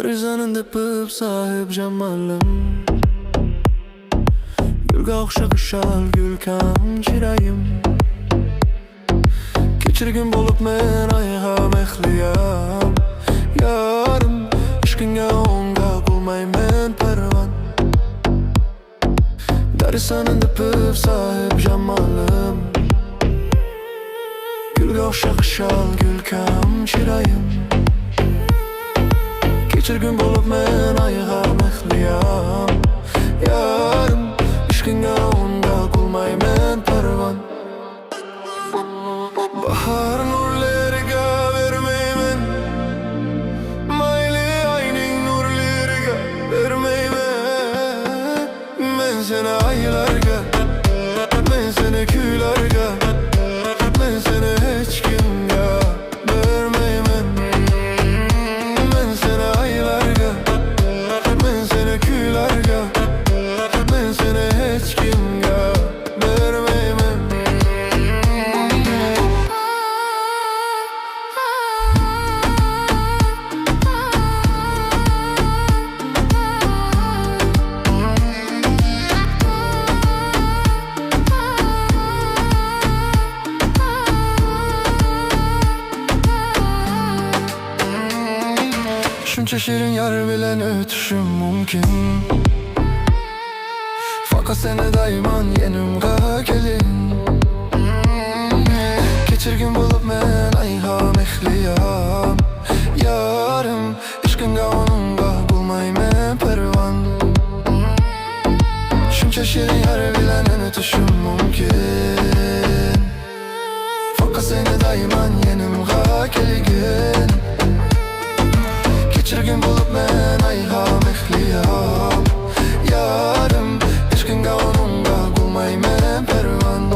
Rızanın dıpıp sahip cemalım. Gülge oxşaq şal gülkan çirayım. Keçirgin bolup men ayha mehliyam. Yarım işkinge onga bulmay men pervan. Darisanın dıpıp sahip cemalım. Gülge oxşaq şal gülkan çirayım. Keçirgin bolup men ayha mehliyam. Yarım işkinge onda kulmay men pervan. Bahar nurleriga vermeymen, mayli ayning nurleriga vermeymen. Men seni aylarga, men seni kuylarga, men seni hiç kimga vermeymen. Men seni aylarga, men seni kuylarga, men seni hiç kimga vermeymen. Şunca şirin yar bilen ötüşüm mümkün. Fakat seni dayman yenimga gelin. Keçirgin bulup men ayha mehliyam. Yarım işkinga onunga bulmay men pervan. Şunca şirin yar bilen ötüşüm mümkün. Fakat seni dayman yenimga gelin. Keçirgin bulup men ayha mehliyam. Yarım işkinga onunga kulmay men pervan.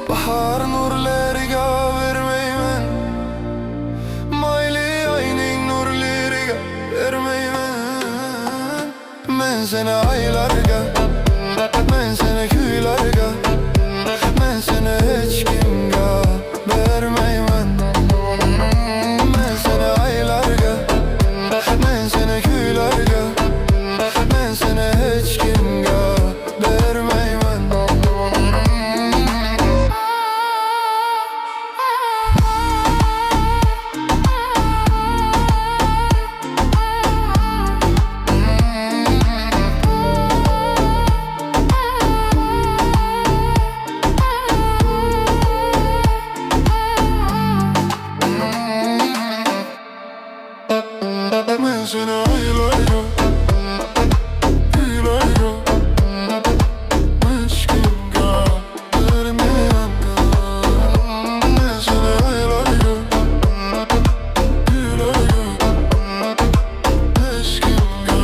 Bahar nurleriga vermeymen, mayli ayning nurleriga vermeymen. Men seni aylarga, men seni kuylarga, men seni hiç kimga vermeymen. Men seni aylarga, men seni kuylarga, men seni hiç kimga vermeymen. Men seni aylarga, kuylarga, hiç kimga vermeymen. Men seni aylarga, kuylarga, hiç kimga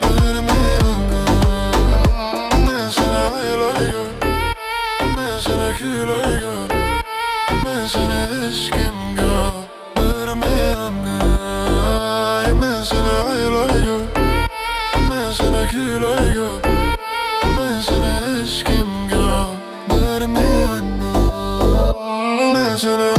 vermeymen. Men seni aylarga, men seni kuylarga, men seni hiç kimga vermeymen. Men seni aylarga, men seni kuylarga, men seni hiç kimga vermeymen. Men seni